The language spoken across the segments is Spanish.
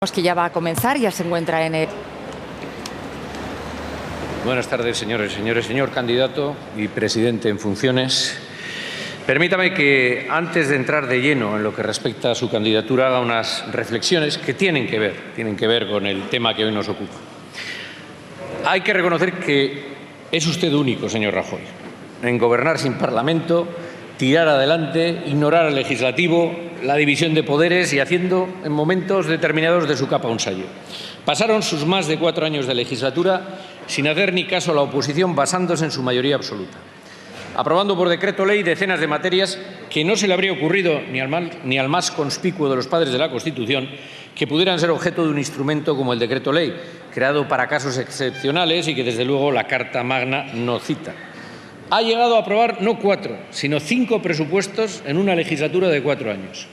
Que ya va a comenzar, ya se encuentra en el... Buenas tardes, señores y señores. Señor candidato y presidente en funciones, permítame que antes de entrar de lleno en lo que respecta a su candidatura haga unas reflexiones que tienen que ver con el tema que hoy nos ocupa. Hay que reconocer que es usted único, señor Rajoy, en gobernar sin Parlamento, tirar adelante, ignorar al legislativo, la división de poderes y haciendo en momentos determinados de su capa un sayo. Pasaron sus más de 4 años de legislatura sin hacer ni caso a la oposición, basándose en su mayoría absoluta, aprobando por decreto ley decenas de materias que no se le habría ocurrido ni al más conspicuo de los padres de la Constitución que pudieran ser objeto de un instrumento como el decreto ley, creado para casos excepcionales y que desde luego la Carta Magna no cita. Ha llegado a aprobar no 4, sino 5 presupuestos en una legislatura de 4 años.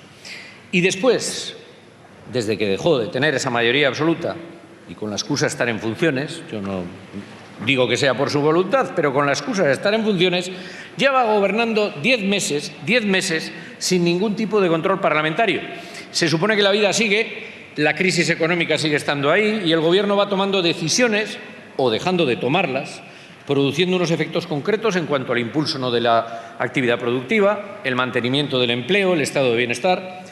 Y después, desde que dejó de tener esa mayoría absoluta y con la excusa de estar en funciones, yo no digo que sea por su voluntad, pero con la excusa de estar en funciones, lleva gobernando 10 meses sin ningún tipo de control parlamentario. Se supone que la vida sigue, la crisis económica sigue estando ahí y el Gobierno va tomando decisiones o dejando de tomarlas, produciendo unos efectos concretos en cuanto al impulso de la actividad productiva, el mantenimiento del empleo, el estado de bienestar.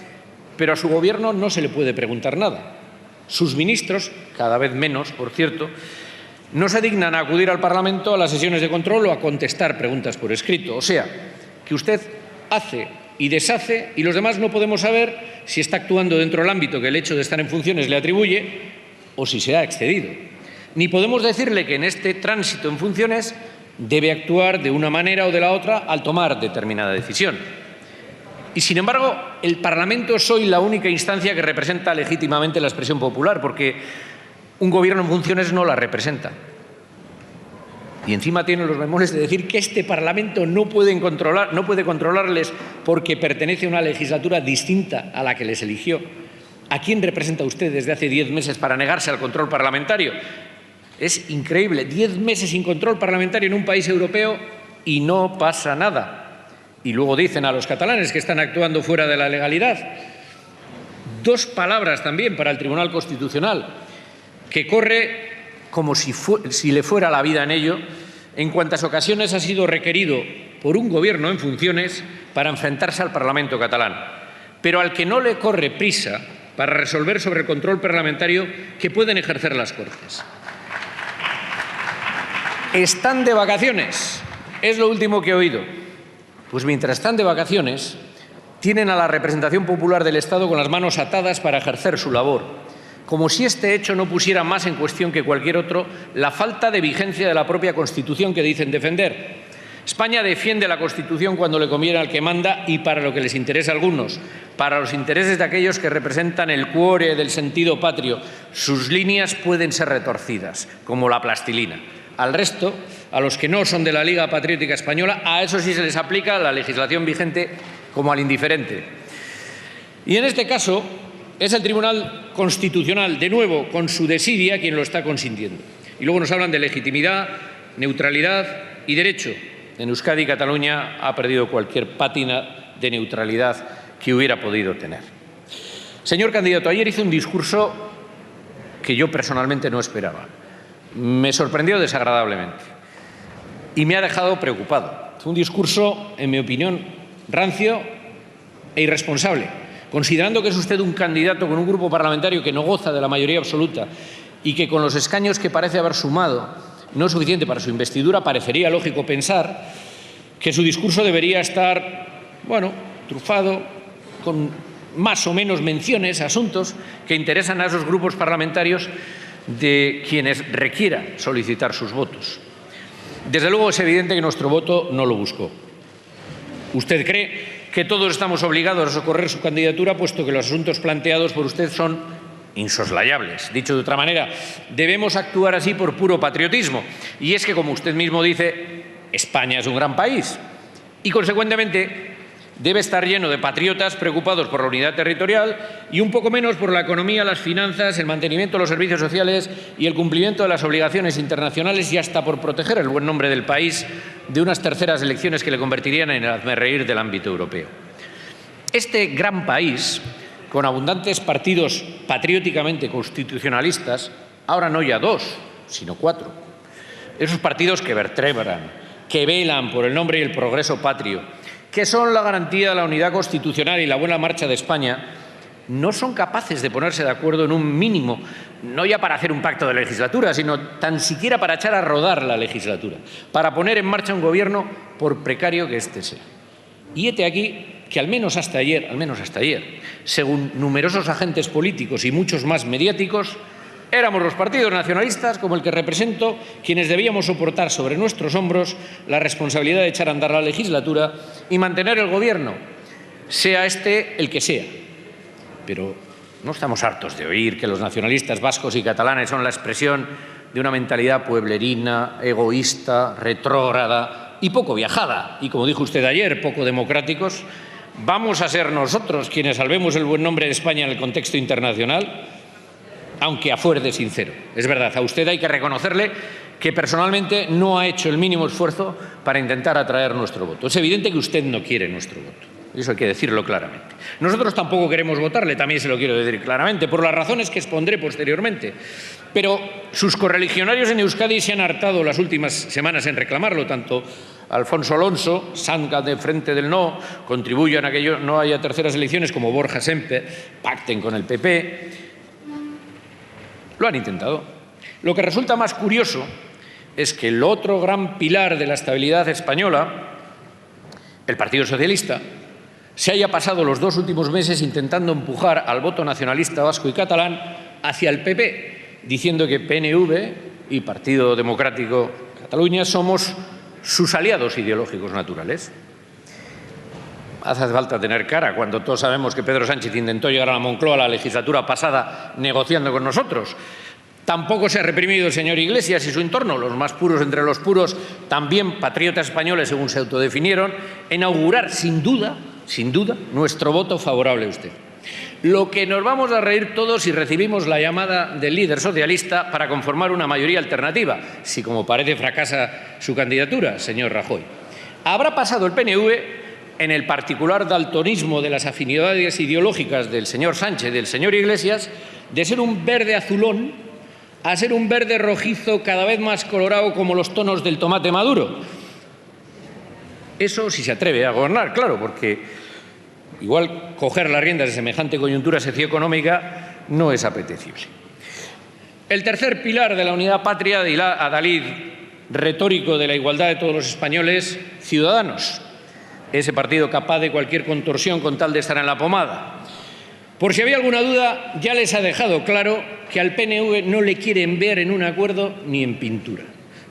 Pero a su Gobierno no se le puede preguntar nada. Sus ministros, cada vez menos, por cierto, no se dignan a acudir al Parlamento a las sesiones de control o a contestar preguntas por escrito. O sea, que usted hace y deshace y los demás no podemos saber si está actuando dentro del ámbito que el hecho de estar en funciones le atribuye o si se ha excedido. Ni podemos decirle que en este tránsito en funciones debe actuar de una manera o de la otra al tomar determinada decisión. Y, sin embargo, el Parlamento es hoy la única instancia que representa legítimamente la expresión popular, porque un Gobierno en funciones no la representa. Y encima tiene los bemoles de decir que este Parlamento no puede controlarles porque pertenece a una legislatura distinta a la que les eligió. ¿A quién representa usted desde hace 10 meses para negarse al control parlamentario? Es increíble, 10 meses sin control parlamentario en un país europeo y no pasa nada. Y luego dicen a los catalanes que están actuando fuera de la legalidad. 2 palabras también para el Tribunal Constitucional, que corre como si le fuera la vida en ello, en cuantas ocasiones ha sido requerido por un Gobierno en funciones para enfrentarse al Parlamento catalán, pero al que no le corre prisa para resolver sobre el control parlamentario que pueden ejercer las Cortes. ¿Están de vacaciones? Es lo último que he oído. Pues mientras están de vacaciones, tienen a la representación popular del Estado con las manos atadas para ejercer su labor, como si este hecho no pusiera más en cuestión que cualquier otro la falta de vigencia de la propia Constitución que dicen defender. España defiende la Constitución cuando le conviene al que manda y para lo que les interesa a algunos, para los intereses de aquellos que representan el cuore del sentido patrio. Sus líneas pueden ser retorcidas, como la plastilina. Al resto, a los que no son de la Liga Patriótica Española, a eso sí se les aplica la legislación vigente como al indiferente. Y en este caso es el Tribunal Constitucional, de nuevo, con su desidia, quien lo está consintiendo. Y luego nos hablan de legitimidad, neutralidad y derecho. En Euskadi, Cataluña ha perdido cualquier pátina de neutralidad que hubiera podido tener. Señor candidato, ayer hizo un discurso que yo personalmente no esperaba. Me sorprendió desagradablemente y me ha dejado preocupado. Fue un discurso, en mi opinión, rancio e irresponsable, considerando que es usted un candidato con un grupo parlamentario que no goza de la mayoría absoluta y que con los escaños que parece haber sumado no es suficiente para su investidura. Parecería lógico pensar que su discurso debería estar, trufado con más o menos menciones a asuntos que interesan a esos grupos parlamentarios de quienes requiera solicitar sus votos. Desde luego es evidente que nuestro voto no lo buscó. Usted cree que todos estamos obligados a socorrer su candidatura, puesto que los asuntos planteados por usted son insoslayables. Dicho de otra manera, debemos actuar así por puro patriotismo. Y es que, como usted mismo dice, España es un gran país y, consecuentemente, debe estar lleno de patriotas preocupados por la unidad territorial y un poco menos por la economía, las finanzas, el mantenimiento de los servicios sociales y el cumplimiento de las obligaciones internacionales y hasta por proteger el buen nombre del país de unas terceras elecciones que le convertirían en el hazmerreír del ámbito europeo. Este gran país con abundantes partidos patrióticamente constitucionalistas, ahora no ya 2, sino 4. Esos partidos que vertebran, que velan por el nombre y el progreso patrio, que son la garantía de la unidad constitucional y la buena marcha de España, no son capaces de ponerse de acuerdo en un mínimo, no ya para hacer un pacto de legislatura, sino tan siquiera para echar a rodar la legislatura, para poner en marcha un gobierno, por precario que éste sea. Y hete aquí que al menos hasta ayer, según numerosos agentes políticos y muchos más mediáticos, éramos los partidos nacionalistas, como el que represento, quienes debíamos soportar sobre nuestros hombros la responsabilidad de echar a andar la legislatura y mantener el gobierno, sea este el que sea. Pero no estamos hartos de oír que los nacionalistas vascos y catalanes son la expresión de una mentalidad pueblerina, egoísta, retrógrada y poco viajada, y como dijo usted ayer, poco democráticos. ¿Vamos a ser nosotros quienes salvemos el buen nombre de España en el contexto internacional? Aunque a fuer de sincero. Es verdad, a usted hay que reconocerle que personalmente no ha hecho el mínimo esfuerzo para intentar atraer nuestro voto. Es evidente que usted no quiere nuestro voto. Eso hay que decirlo claramente. Nosotros tampoco queremos votarle, también se lo quiero decir claramente, por las razones que expondré posteriormente. Pero sus correligionarios en Euskadi se han hartado las últimas semanas en reclamarlo, tanto Alfonso Alonso, Sanga de Frente del No, contribuyan a que no haya terceras elecciones, como Borja Semper, pacten con el PP. Lo han intentado. Lo que resulta más curioso es que el otro gran pilar de la estabilidad española, el Partido Socialista, se haya pasado los 2 últimos meses intentando empujar al voto nacionalista vasco y catalán hacia el PP, diciendo que PNV y Partido Democrático de Cataluña somos sus aliados ideológicos naturales. Hace falta tener cara cuando todos sabemos que Pedro Sánchez intentó llegar a la Moncloa la legislatura pasada negociando con nosotros. Tampoco se ha reprimido el señor Iglesias y su entorno, los más puros entre los puros, también patriotas españoles según se autodefinieron, en augurar sin duda, nuestro voto favorable a usted. Lo que nos vamos a reír todos si recibimos la llamada del líder socialista para conformar una mayoría alternativa, si como parece fracasa su candidatura, señor Rajoy. Habrá pasado el PNV en el particular daltonismo de las afinidades ideológicas del señor Sánchez y del señor Iglesias, de ser un verde azulón a ser un verde rojizo cada vez más colorado como los tonos del tomate maduro. Eso si se atreve a gobernar, claro, porque igual coger las riendas de semejante coyuntura socioeconómica no es apetecible. El tercer pilar de la unidad patria, adalid retórico de la igualdad de todos los españoles, Ciudadanos, ese partido capaz de cualquier contorsión con tal de estar en la pomada. Por si había alguna duda, ya les ha dejado claro que al PNV no le quieren ver en un acuerdo ni en pintura.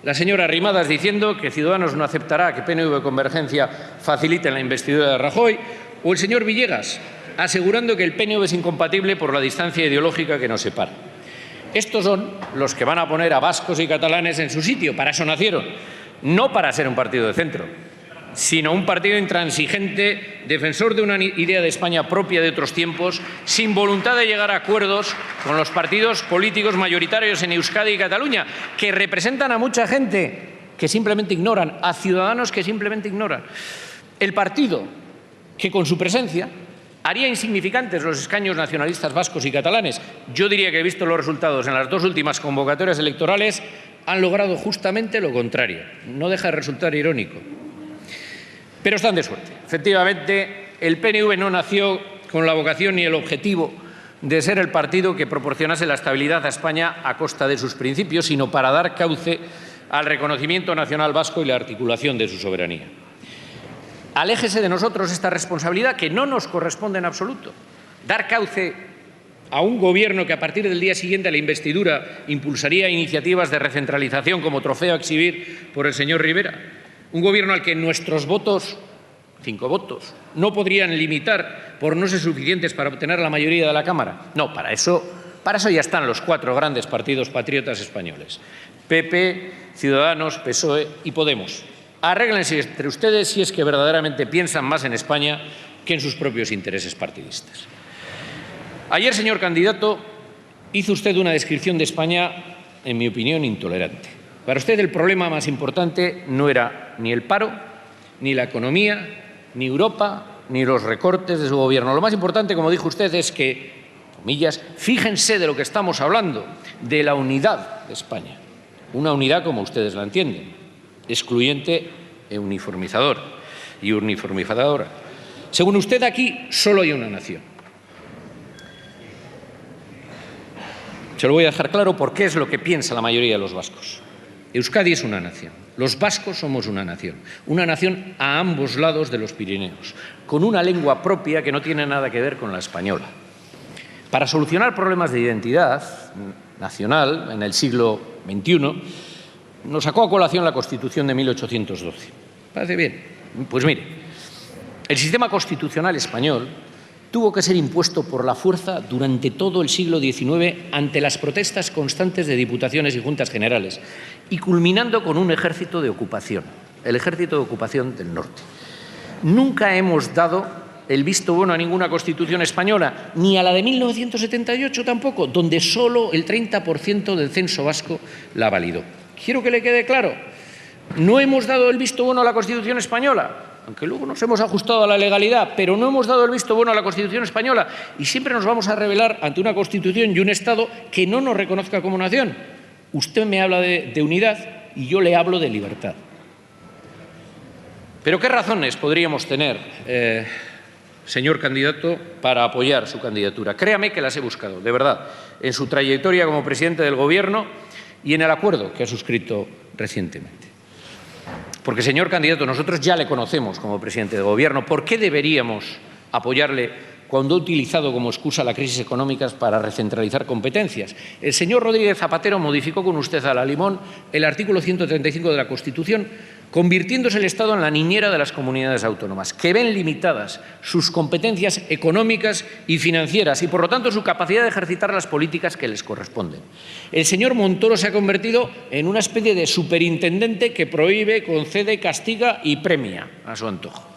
La señora Arrimadas diciendo que Ciudadanos no aceptará que PNV y Convergencia faciliten la investidura de Rajoy, o el señor Villegas asegurando que el PNV es incompatible por la distancia ideológica que nos separa. Estos son los que van a poner a vascos y catalanes en su sitio, para eso nacieron, no para ser un partido de centro, sino un partido intransigente, defensor de una idea de España propia de otros tiempos, sin voluntad de llegar a acuerdos con los partidos políticos mayoritarios en Euskadi y Cataluña, que representan a mucha gente que simplemente ignoran, a ciudadanos que simplemente ignoran. El partido que con su presencia haría insignificantes los escaños nacionalistas vascos y catalanes. Yo diría que, visto los resultados en las 2 últimas convocatorias electorales, han logrado justamente lo contrario. No deja de resultar irónico. Pero están de suerte. Efectivamente, el PNV no nació con la vocación ni el objetivo de ser el partido que proporcionase la estabilidad a España a costa de sus principios, sino para dar cauce al reconocimiento nacional vasco y la articulación de su soberanía. Aléjese de nosotros esta responsabilidad que no nos corresponde en absoluto. Dar cauce a un gobierno que a partir del día siguiente a la investidura impulsaría iniciativas de recentralización como trofeo a exhibir por el señor Rivera. Un gobierno al que nuestros votos, 5 votos, no podrían limitar por no ser suficientes para obtener la mayoría de la Cámara. No, para eso ya están los 4 grandes partidos patriotas españoles. PP, Ciudadanos, PSOE y Podemos. Arréglense entre ustedes si es que verdaderamente piensan más en España que en sus propios intereses partidistas. Ayer, señor candidato, hizo usted una descripción de España, en mi opinión, intolerante. Para usted el problema más importante no era ni el paro, ni la economía, ni Europa, ni los recortes de su gobierno. Lo más importante, como dijo usted, es que, comillas, fíjense de lo que estamos hablando, de la unidad de España. Una unidad como ustedes la entienden, excluyente e uniformizadora. Según usted, aquí solo hay una nación. Se lo voy a dejar claro porque es lo que piensa la mayoría de los vascos. Euskadi es una nación. Los vascos somos una nación a ambos lados de los Pirineos, con una lengua propia que no tiene nada que ver con la española. Para solucionar problemas de identidad nacional en el siglo XXI, nos sacó a colación la Constitución de 1812. ¿Parece bien? Pues mire, el sistema constitucional español tuvo que ser impuesto por la fuerza durante todo el siglo XIX ante las protestas constantes de diputaciones y juntas generales y culminando con un ejército de ocupación, el ejército de ocupación del norte. Nunca hemos dado el visto bueno a ninguna Constitución española, ni a la de 1978 tampoco, donde solo el 30% del censo vasco la validó. Quiero que le quede claro, no hemos dado el visto bueno a la Constitución española, aunque luego nos hemos ajustado a la legalidad, pero no hemos dado el visto bueno a la Constitución española y siempre nos vamos a rebelar ante una Constitución y un Estado que no nos reconozca como nación. Usted me habla de unidad y yo le hablo de libertad. Pero ¿qué razones podríamos tener, señor candidato, para apoyar su candidatura? Créame que las he buscado, de verdad, en su trayectoria como presidente del Gobierno y en el acuerdo que ha suscrito recientemente. Porque, señor candidato, nosotros ya le conocemos como presidente de Gobierno. ¿Por qué deberíamos apoyarle cuando ha utilizado como excusa la crisis económica para recentralizar competencias? El señor Rodríguez Zapatero modificó con usted a la limón el artículo 135 de la Constitución, convirtiéndose el Estado en la niñera de las comunidades autónomas, que ven limitadas sus competencias económicas y financieras y, por lo tanto, su capacidad de ejercitar las políticas que les corresponden. El señor Montoro se ha convertido en una especie de superintendente que prohíbe, concede, castiga y premia a su antojo.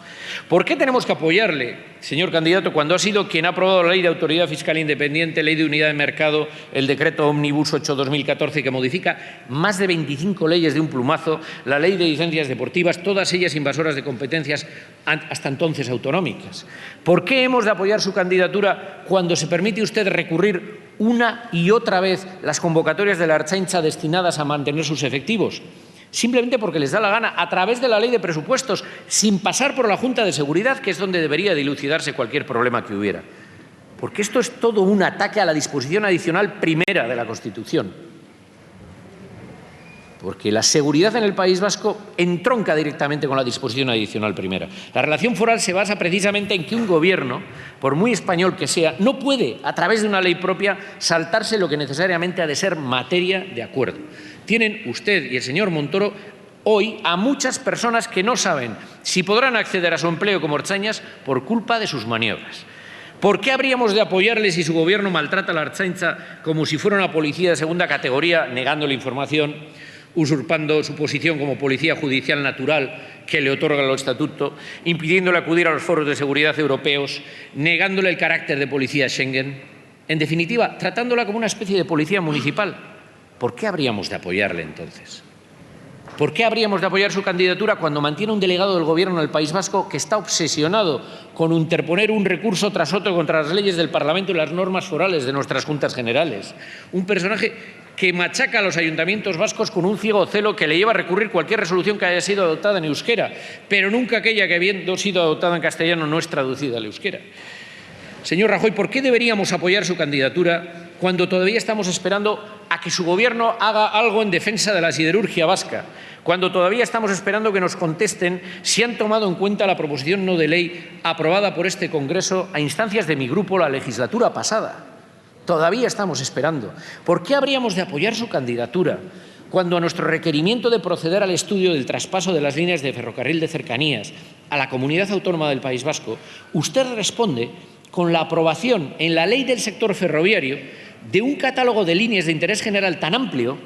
¿Por qué tenemos que apoyarle, señor candidato, cuando ha sido quien ha aprobado la Ley de Autoridad Fiscal Independiente, Ley de Unidad de Mercado, el Decreto Ómnibus 8/2014, que modifica más de 25 leyes de un plumazo, la Ley de Licencias Deportivas, todas ellas invasoras de competencias hasta entonces autonómicas? ¿Por qué hemos de apoyar su candidatura cuando se permite usted recurrir una y otra vez las convocatorias de la Ertzaintza destinadas a mantener sus efectivos? Simplemente porque les da la gana, a través de la Ley de Presupuestos, sin pasar por la Junta de Seguridad, que es donde debería dilucidarse cualquier problema que hubiera. Porque esto es todo un ataque a la disposición adicional primera de la Constitución. Porque la seguridad en el País Vasco entronca directamente con la disposición adicional primera. La relación foral se basa precisamente en que un gobierno, por muy español que sea, no puede, a través de una ley propia, saltarse lo que necesariamente ha de ser materia de acuerdo. Tienen usted y el señor Montoro hoy a muchas personas que no saben si podrán acceder a su empleo como ertzainas por culpa de sus maniobras. ¿Por qué habríamos de apoyarle si su gobierno maltrata a la Ertzaintza como si fuera una policía de segunda categoría, negando la información, usurpando su posición como policía judicial natural que le otorga el estatuto, impidiéndole acudir a los foros de seguridad europeos, negándole el carácter de policía Schengen? En definitiva, tratándola como una especie de policía municipal. ¿Por qué habríamos de apoyarle entonces? ¿Por qué habríamos de apoyar su candidatura cuando mantiene un delegado del Gobierno del País Vasco que está obsesionado con interponer un recurso tras otro contra las leyes del Parlamento y las normas forales de nuestras Juntas Generales? Un personaje que machaca a los ayuntamientos vascos con un ciego celo que le lleva a recurrir cualquier resolución que haya sido adoptada en euskera, pero nunca aquella que, habiendo sido adoptada en castellano, no es traducida al euskera. Señor Rajoy, ¿por qué deberíamos apoyar su candidatura cuando todavía estamos esperando a que su Gobierno haga algo en defensa de la siderurgia vasca? Cuando todavía estamos esperando que nos contesten si han tomado en cuenta la proposición no de ley aprobada por este Congreso a instancias de mi grupo la legislatura pasada. Todavía estamos esperando. ¿Por qué habríamos de apoyar su candidatura cuando a nuestro requerimiento de proceder al estudio del traspaso de las líneas de ferrocarril de cercanías a la Comunidad Autónoma del País Vasco, usted responde con la aprobación en la ley del sector ferroviario de un catálogo de líneas de interés general tan amplio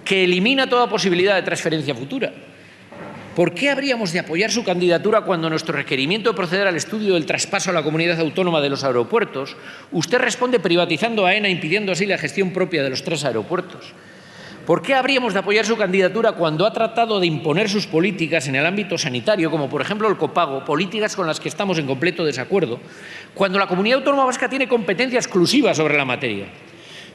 que elimina toda posibilidad de transferencia futura? ¿Por qué habríamos de apoyar su candidatura cuando nuestro requerimiento de proceder al estudio del traspaso a la Comunidad Autónoma de los aeropuertos, usted responde privatizando AENA, impidiendo así la gestión propia de los 3 aeropuertos? ¿Por qué habríamos de apoyar su candidatura cuando ha tratado de imponer sus políticas en el ámbito sanitario, como por ejemplo el copago, políticas con las que estamos en completo desacuerdo, cuando la Comunidad Autónoma Vasca tiene competencia exclusiva sobre la materia?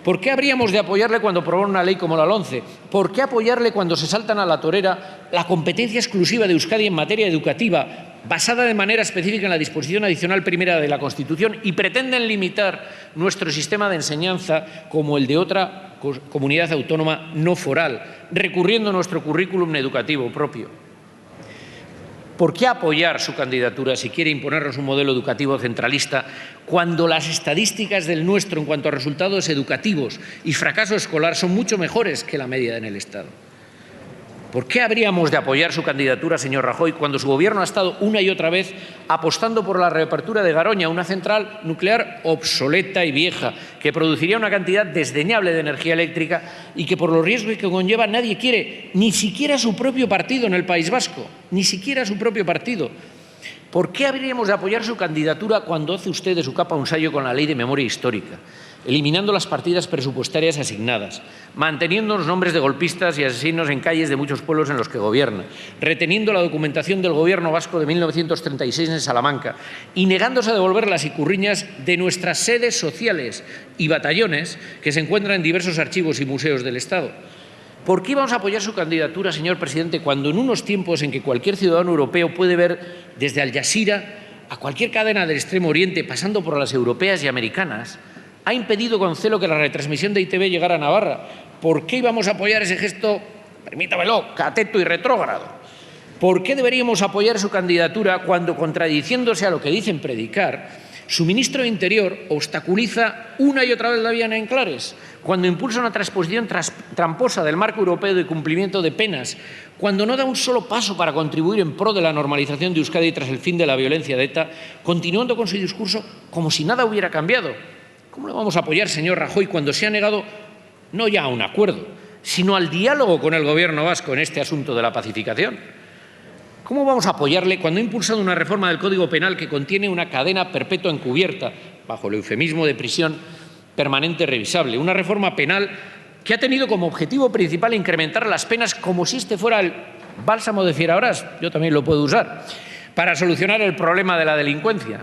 ¿Por qué habríamos de apoyarle cuando aprueba una ley como la LOMCE? ¿Por qué apoyarle cuando se saltan a la torera la competencia exclusiva de Euskadi en materia educativa, basada de manera específica en la disposición adicional primera de la Constitución, y pretenden limitar nuestro sistema de enseñanza como el de otra comunidad autónoma no foral, recurriendo a nuestro currículum educativo propio? ¿Por qué apoyar su candidatura si quiere imponernos un modelo educativo centralista cuando las estadísticas del nuestro en cuanto a resultados educativos y fracaso escolar son mucho mejores que la media en el Estado? ¿Por qué habríamos de apoyar su candidatura, señor Rajoy, cuando su Gobierno ha estado una y otra vez apostando por la reapertura de Garoña, una central nuclear obsoleta y vieja, que produciría una cantidad desdeñable de energía eléctrica y que, por los riesgos que conlleva, nadie quiere, ni siquiera su propio partido en el País Vasco, ni siquiera su propio partido? ¿Por qué habríamos de apoyar su candidatura cuando hace usted de su capa un sayo con la Ley de Memoria Histórica, eliminando las partidas presupuestarias asignadas, manteniendo los nombres de golpistas y asesinos en calles de muchos pueblos en los que gobierna, reteniendo la documentación del Gobierno vasco de 1936 en Salamanca y negándose a devolver las ikurriñas de nuestras sedes sociales y batallones que se encuentran en diversos archivos y museos del Estado? ¿Por qué íbamos a apoyar su candidatura, señor presidente, cuando en unos tiempos en que cualquier ciudadano europeo puede ver desde Al Jazeera a cualquier cadena del Extremo Oriente, pasando por las europeas y americanas, ha impedido con celo que la retransmisión de ITV llegara a Navarra? ¿Por qué íbamos a apoyar ese gesto, permítamelo, cateto y retrógrado? ¿Por qué deberíamos apoyar su candidatura cuando, contradiciéndose a lo que dicen predicar, su ministro de Interior obstaculiza una y otra vez la vía en Enclares, cuando impulsa una transposición tramposa del marco europeo de cumplimiento de penas, cuando no da un solo paso para contribuir en pro de la normalización de Euskadi tras el fin de la violencia de ETA, continuando con su discurso como si nada hubiera cambiado? ¿Cómo le vamos a apoyar, señor Rajoy, cuando se ha negado no ya a un acuerdo, sino al diálogo con el Gobierno vasco en este asunto de la pacificación? ¿Cómo vamos a apoyarle cuando ha impulsado una reforma del Código Penal que contiene una cadena perpetua encubierta, bajo el eufemismo de prisión permanente revisable? Una reforma penal que ha tenido como objetivo principal incrementar las penas como si este fuera el bálsamo de Fierabrás, yo también lo puedo usar, para solucionar el problema de la delincuencia.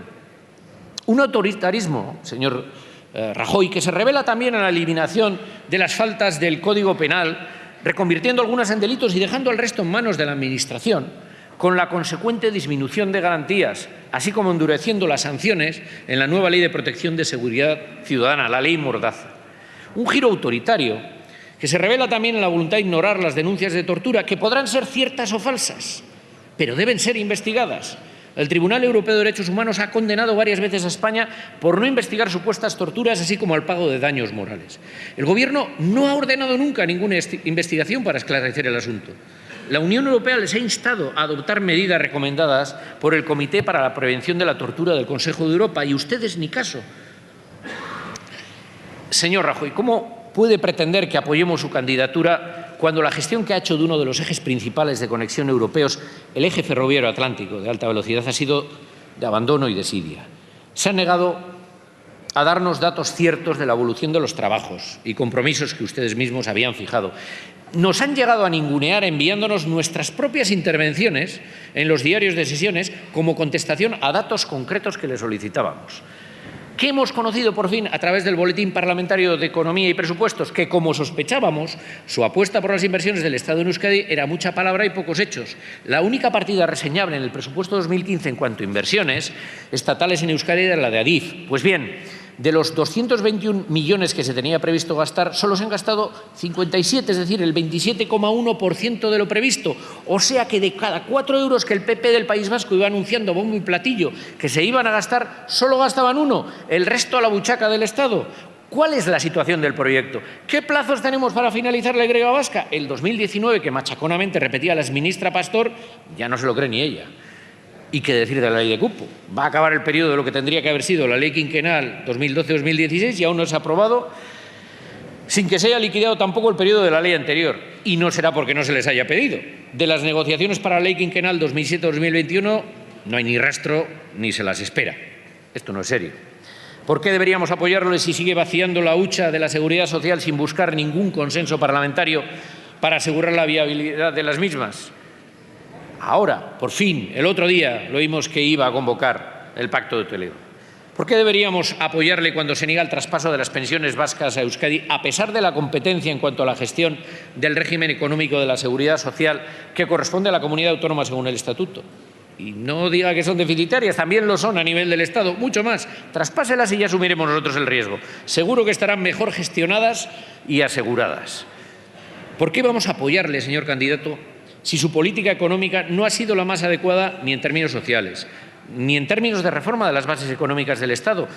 Un autoritarismo, señor Rajoy, que se revela también en la eliminación de las faltas del Código Penal, reconvirtiendo algunas en delitos y dejando al resto en manos de la Administración, con la consecuente disminución de garantías, así como endureciendo las sanciones en la nueva Ley de Protección de Seguridad Ciudadana, la Ley Mordaza. Un giro autoritario que se revela también en la voluntad de ignorar las denuncias de tortura, que podrán ser ciertas o falsas, pero deben ser investigadas. El Tribunal Europeo de Derechos Humanos ha condenado varias veces a España por no investigar supuestas torturas, así como al pago de daños morales. El Gobierno no ha ordenado nunca ninguna investigación para esclarecer el asunto. La Unión Europea les ha instado a adoptar medidas recomendadas por el Comité para la Prevención de la Tortura del Consejo de Europa y ustedes ni caso. Señor Rajoy, ¿cómo puede pretender que apoyemos su candidatura cuando la gestión que ha hecho de uno de los ejes principales de conexión europeos, el eje ferroviario atlántico de alta velocidad, ha sido de abandono y desidia? Se ha negado a darnos datos ciertos de la evolución de los trabajos y compromisos que ustedes mismos habían fijado. Nos han llegado a ningunear enviándonos nuestras propias intervenciones en los diarios de sesiones como contestación a datos concretos que les solicitábamos. ¿Qué hemos conocido por fin a través del Boletín Parlamentario de Economía y Presupuestos? Que, como sospechábamos, su apuesta por las inversiones del Estado en Euskadi era mucha palabra y pocos hechos. La única partida reseñable en el presupuesto 2015 en cuanto a inversiones estatales en Euskadi era la de Adif. Pues bien, de los 221 millones que se tenía previsto gastar, solo se han gastado 57, es decir, el 27,1% de lo previsto. O sea que de cada 4 euros que el PP del País Vasco iba anunciando bombo y platillo que se iban a gastar, solo gastaban 1, el resto a la buchaca del Estado. ¿Cuál es la situación del proyecto? ¿Qué plazos tenemos para finalizar la Y vasca? El 2019, que machaconamente repetía la exministra Pastor, ya no se lo cree ni ella. ¿Y qué decir de la ley de cupo? Va a acabar el periodo de lo que tendría que haber sido la ley quinquenal 2012-2016 y aún no se ha aprobado, sin que se haya liquidado tampoco el periodo de la ley anterior. Y no será porque no se les haya pedido. De las negociaciones para la ley quinquenal 2007-2021 no hay ni rastro ni se las espera. Esto no es serio. ¿Por qué deberíamos apoyarlo si sigue vaciando la hucha de la seguridad social sin buscar ningún consenso parlamentario para asegurar la viabilidad de las mismas? Ahora, por fin, el otro día lo oímos que iba a convocar el Pacto de Toledo. ¿Por qué deberíamos apoyarle cuando se niega el traspaso de las pensiones vascas a Euskadi, a pesar de la competencia en cuanto a la gestión del régimen económico de la seguridad social que corresponde a la comunidad autónoma según el Estatuto? Y no diga que son deficitarias, también lo son a nivel del Estado, mucho más. Traspáselas y ya asumiremos nosotros el riesgo. Seguro que estarán mejor gestionadas y aseguradas. ¿Por qué vamos a apoyarle, señor candidato, si su política económica no ha sido la más adecuada ni en términos sociales, ni en términos de reforma de las bases económicas del Estado?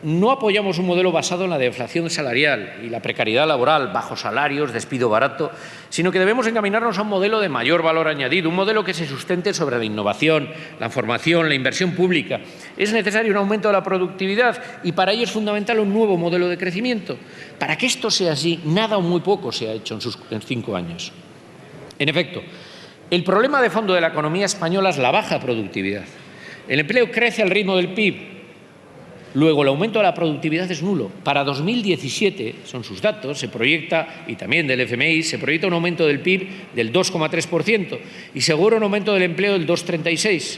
No apoyamos un modelo basado en la deflación salarial y la precariedad laboral, bajos salarios, despido barato, sino que debemos encaminarnos a un modelo de mayor valor añadido, un modelo que se sustente sobre la innovación, la formación, la inversión pública. Es necesario un aumento de la productividad y para ello es fundamental un nuevo modelo de crecimiento. Para que esto sea así, nada o muy poco se ha hecho en 5 años. En efecto, el problema de fondo de la economía española es la baja productividad. El empleo crece al ritmo del PIB. Luego, el aumento de la productividad es nulo. Para 2017, son sus datos, se proyecta, y también del FMI, se proyecta un aumento del PIB del 2,3% y seguro un aumento del empleo del 2,36%.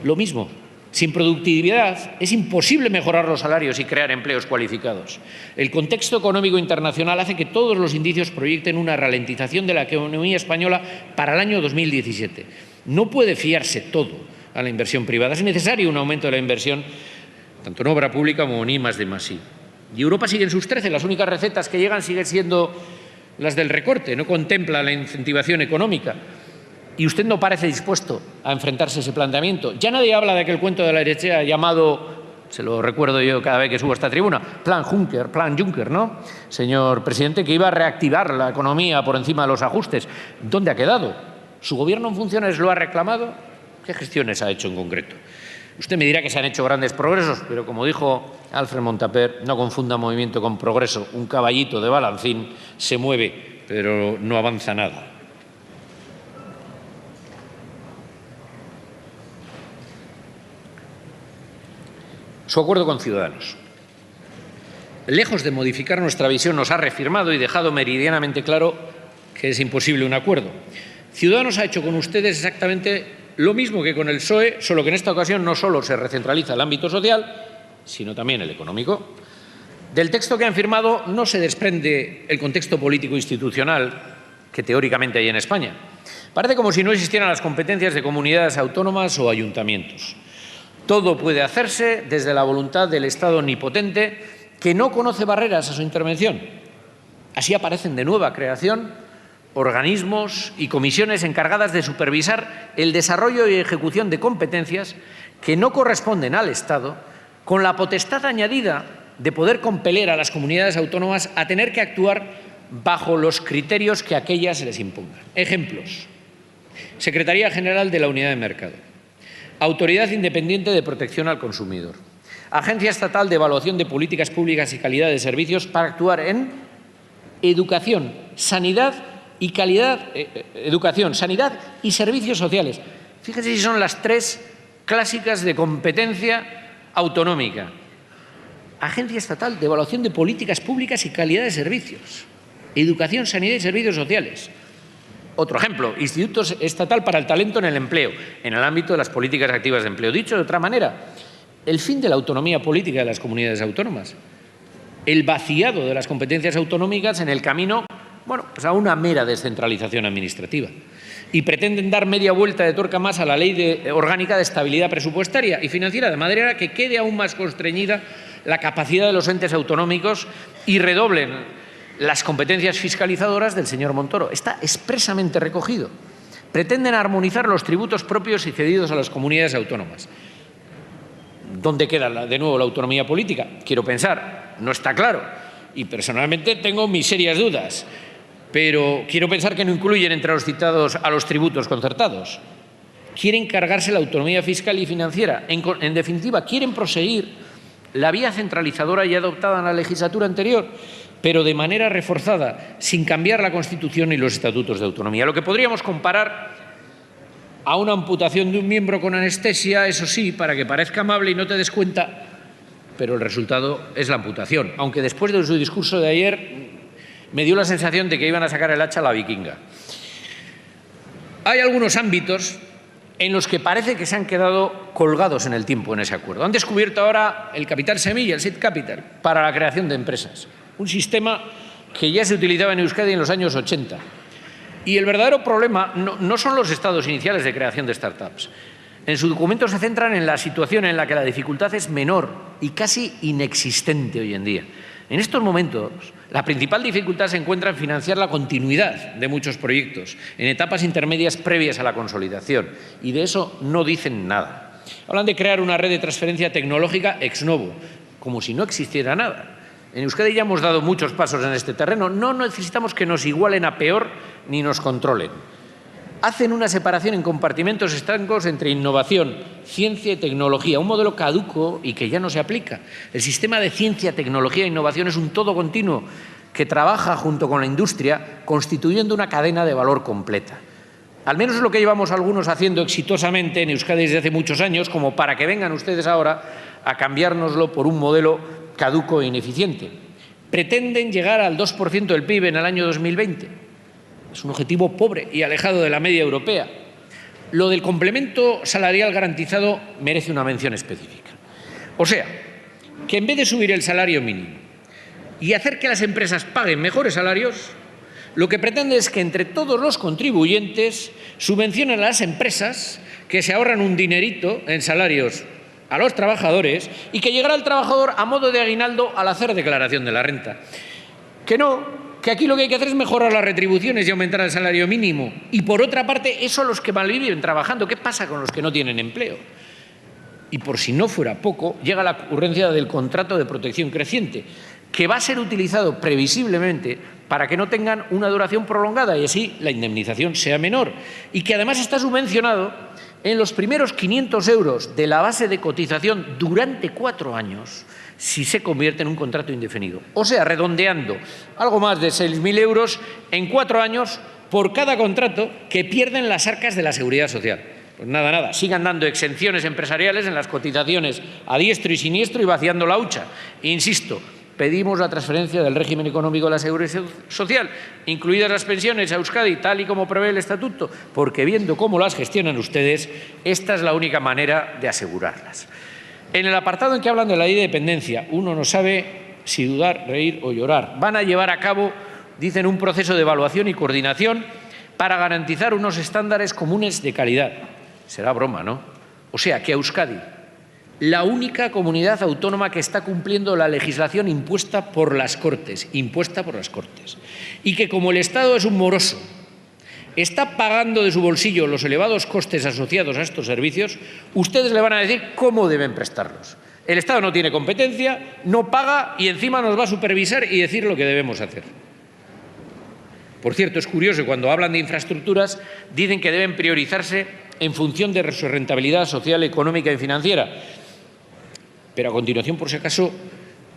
Lo mismo, sin productividad es imposible mejorar los salarios y crear empleos cualificados. El contexto económico internacional hace que todos los indicios proyecten una ralentización de la economía española para el año 2017. No puede fiarse todo a la inversión privada. Es necesario un aumento de la inversión tanto en obra pública como en I+D+I. Y Europa sigue en sus 13. Las únicas recetas que llegan siguen siendo las del recorte. No contempla la incentivación económica. Y usted no parece dispuesto a enfrentarse a ese planteamiento. Ya nadie habla de aquel cuento de la derecha llamado, se lo recuerdo yo cada vez que subo a esta tribuna, Plan Juncker, ¿no? Señor presidente, que iba a reactivar la economía por encima de los ajustes. ¿Dónde ha quedado? ¿Su gobierno en funciones lo ha reclamado? ¿Qué gestiones ha hecho en concreto? Usted me dirá que se han hecho grandes progresos, pero como dijo Alfred Montaper, no confunda movimiento con progreso. Un caballito de balancín se mueve, pero no avanza nada. Su acuerdo con Ciudadanos. Lejos de modificar nuestra visión, nos ha reafirmado y dejado meridianamente claro que es imposible un acuerdo. Ciudadanos ha hecho con ustedes exactamente lo mismo que con el PSOE, solo que en esta ocasión no solo se recentraliza el ámbito social, sino también el económico. Del texto que han firmado no se desprende el contexto político institucional que teóricamente hay en España. Parece como si no existieran las competencias de comunidades autónomas o ayuntamientos. Todo puede hacerse desde la voluntad del Estado omnipotente que no conoce barreras a su intervención. Así aparecen de nueva creación organismos y comisiones encargadas de supervisar el desarrollo y ejecución de competencias que no corresponden al Estado, con la potestad añadida de poder compeler a las comunidades autónomas a tener que actuar bajo los criterios que a aquellas se les impongan. Ejemplos: Secretaría General de la Unidad de Mercado, Autoridad Independiente de Protección al Consumidor, Agencia Estatal de Evaluación de Políticas Públicas y Calidad de Servicios para actuar en educación, sanidad y sanidad y servicios sociales. Fíjense si son las 3 clásicas de competencia autonómica. Agencia Estatal de Evaluación de Políticas Públicas y Calidad de Servicios. Educación, sanidad y servicios sociales. Otro ejemplo, Instituto Estatal para el Talento en el Empleo, en el ámbito de las políticas activas de empleo. Dicho de otra manera, el fin de la autonomía política de las comunidades autónomas, el vaciado de las competencias autonómicas en el camino pues a una mera descentralización administrativa. Y pretenden dar media vuelta de tuerca más a la Ley Orgánica de Estabilidad Presupuestaria y Financiera, de manera que quede aún más constreñida la capacidad de los entes autonómicos y redoblen las competencias fiscalizadoras del señor Montoro. Está expresamente recogido. Pretenden armonizar los tributos propios y cedidos a las comunidades autónomas. ¿Dónde queda de nuevo la autonomía política? Quiero pensar, no está claro. Y personalmente tengo mis serias dudas. Pero quiero pensar que no incluyen entre los citados a los tributos concertados. Quieren cargarse la autonomía fiscal y financiera. En definitiva, quieren proseguir la vía centralizadora ya adoptada en la legislatura anterior, pero de manera reforzada, sin cambiar la Constitución y los estatutos de autonomía. Lo que podríamos comparar a una amputación de un miembro con anestesia, eso sí, para que parezca amable y no te des cuenta pero el resultado es la amputación, aunque después de su discurso de ayer me dio la sensación de que iban a sacar el hacha a la vikinga. Hay algunos ámbitos en los que parece que se han quedado colgados en el tiempo en ese acuerdo. Han descubierto ahora el capital semilla, el seed capital, para la creación de empresas. Un sistema que ya se utilizaba en Euskadi en los años 80. Y el verdadero problema no son los estados iniciales de creación de startups. En su documento se centran en la situación en la que la dificultad es menor y casi inexistente hoy en día. En estos momentos, la principal dificultad se encuentra en financiar la continuidad de muchos proyectos, en etapas intermedias previas a la consolidación, y de eso no dicen nada. Hablan de crear una red de transferencia tecnológica ex novo, como si no existiera nada. En Euskadi ya hemos dado muchos pasos en este terreno, no necesitamos que nos igualen a peor ni nos controlen. Hacen una separación en compartimentos estancos entre innovación, ciencia y tecnología, un modelo caduco y que ya no se aplica. El sistema de ciencia, tecnología e innovación es un todo continuo que trabaja junto con la industria, constituyendo una cadena de valor completa. Al menos es lo que llevamos algunos haciendo exitosamente en Euskadi desde hace muchos años, como para que vengan ustedes ahora a cambiárnoslo por un modelo caduco e ineficiente. Pretenden llegar al 2% del PIB en el año 2020. Es un objetivo pobre y alejado de la media europea. Lo del complemento salarial garantizado merece una mención específica. O sea, que en vez de subir el salario mínimo y hacer que las empresas paguen mejores salarios, lo que pretende es que entre todos los contribuyentes subvencionen a las empresas que se ahorran un dinerito en salarios a los trabajadores y que llegará al trabajador a modo de aguinaldo al hacer declaración de la renta. Que aquí lo que hay que hacer es mejorar las retribuciones y aumentar el salario mínimo. Y por otra parte, eso a los que malviven trabajando. ¿Qué pasa con los que no tienen empleo? Y por si no fuera poco, llega la ocurrencia del contrato de protección creciente, que va a ser utilizado previsiblemente para que no tengan una duración prolongada y así la indemnización sea menor. Y que además está subvencionado en los primeros 500 euros de la base de cotización durante 4 años, si se convierte en un contrato indefinido. O sea, redondeando, algo más de 6.000 euros en 4 años por cada contrato que pierden las arcas de la Seguridad Social. Pues nada, sigan dando exenciones empresariales en las cotizaciones a diestro y siniestro y vaciando la hucha. Insisto, pedimos la transferencia del régimen económico de la Seguridad Social, incluidas las pensiones a Euskadi, tal y como prevé el Estatuto, porque viendo cómo las gestionan ustedes, esta es la única manera de asegurarlas. En el apartado en que hablan de la ley de dependencia, uno no sabe si dudar, reír o llorar. Van a llevar a cabo, dicen, un proceso de evaluación y coordinación para garantizar unos estándares comunes de calidad. Será broma, ¿no? O sea, que Euskadi, la única comunidad autónoma que está cumpliendo la legislación impuesta por las Cortes, y que como el Estado es un moroso, está pagando de su bolsillo los elevados costes asociados a estos servicios, ustedes le van a decir cómo deben prestarlos. El Estado no tiene competencia, no paga y encima nos va a supervisar y decir lo que debemos hacer. Por cierto, es curioso, cuando hablan de infraestructuras, dicen que deben priorizarse en función de su rentabilidad social, económica y financiera. Pero a continuación, por si acaso,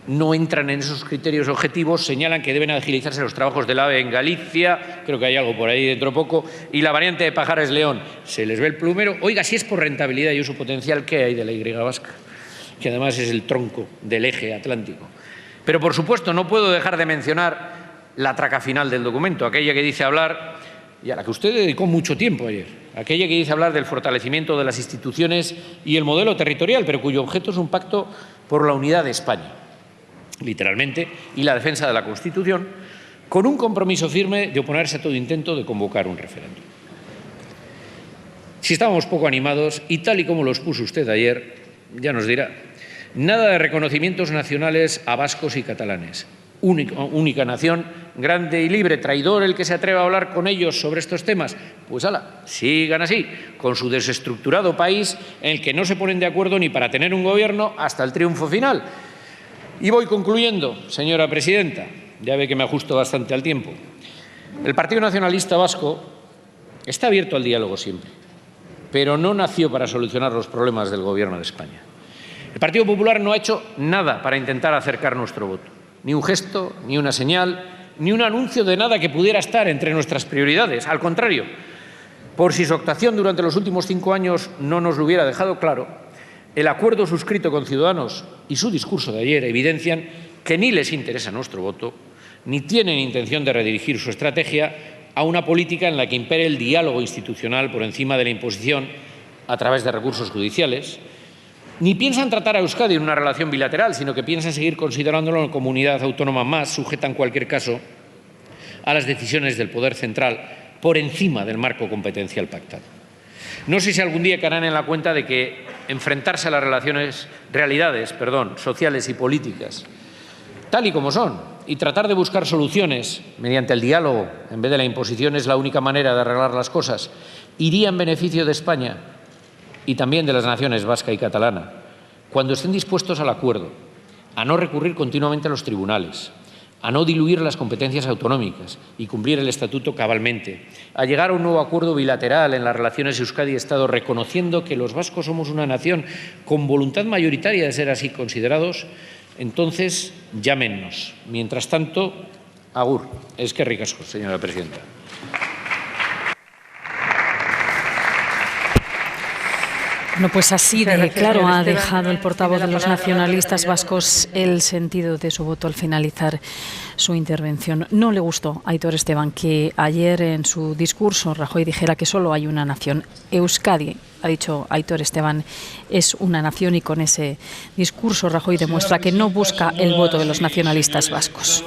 no entran en esos criterios objetivos, señalan que deben agilizarse los trabajos del AVE en Galicia, creo que hay algo por ahí dentro poco, y la variante de Pajares-León. Se les ve el plumero. Oiga, si es por rentabilidad y uso potencial, ¿qué hay de la Y vasca? Que además es el tronco del eje atlántico. Pero, por supuesto, no puedo dejar de mencionar la traca final del documento, aquella que dice hablar, y a la que usted dedicó mucho tiempo ayer, aquella que dice hablar del fortalecimiento de las instituciones y el modelo territorial, pero cuyo objeto es un pacto por la unidad de España, literalmente, y la defensa de la Constitución, con un compromiso firme de oponerse a todo intento de convocar un referéndum. Si estábamos poco animados, y tal y como lo expuso usted ayer, ya nos dirá, nada de reconocimientos nacionales a vascos y catalanes. Única nación, grande y libre, traidor el que se atreva a hablar con ellos sobre estos temas. Pues ala, sigan así, con su desestructurado país en el que no se ponen de acuerdo ni para tener un gobierno hasta el triunfo final. Y voy concluyendo, señora presidenta, ya ve que me ajusto bastante al tiempo. El Partido Nacionalista Vasco está abierto al diálogo siempre, pero no nació para solucionar los problemas del Gobierno de España. El Partido Popular no ha hecho nada para intentar acercar nuestro voto. Ni un gesto, ni una señal, ni un anuncio de nada que pudiera estar entre nuestras prioridades. Al contrario, por si su actuación durante los últimos 5 años no nos lo hubiera dejado claro, El acuerdo suscrito con Ciudadanos y su discurso de ayer evidencian que ni les interesa nuestro voto, ni tienen intención de redirigir su estrategia a una política en la que impere el diálogo institucional por encima de la imposición a través de recursos judiciales, ni piensan tratar a Euskadi en una relación bilateral, sino que piensan seguir considerándolo una comunidad autónoma más, sujeta en cualquier caso a las decisiones del Poder Central por encima del marco competencial pactado. No sé si algún día caerán en la cuenta de que enfrentarse a las realidades sociales y políticas, tal y como son, y tratar de buscar soluciones mediante el diálogo en vez de la imposición es la única manera de arreglar las cosas, iría en beneficio de España y también de las naciones vasca y catalana, cuando estén dispuestos al acuerdo, a no recurrir continuamente a los tribunales, a no diluir las competencias autonómicas y cumplir el Estatuto cabalmente, a llegar a un nuevo acuerdo bilateral en las relaciones Euskadi-Estado, reconociendo que los vascos somos una nación con voluntad mayoritaria de ser así considerados, entonces llámennos. Mientras tanto, agur. Eskerrik asko, señora presidenta. Bueno, pues así de claro ha dejado el portavoz de los nacionalistas vascos el sentido de su voto al finalizar su intervención. No le gustó a Aitor Esteban que ayer en su discurso Rajoy dijera que solo hay una nación. Euskadi, ha dicho Aitor Esteban, es una nación, y con ese discurso Rajoy demuestra que no busca el voto de los nacionalistas vascos.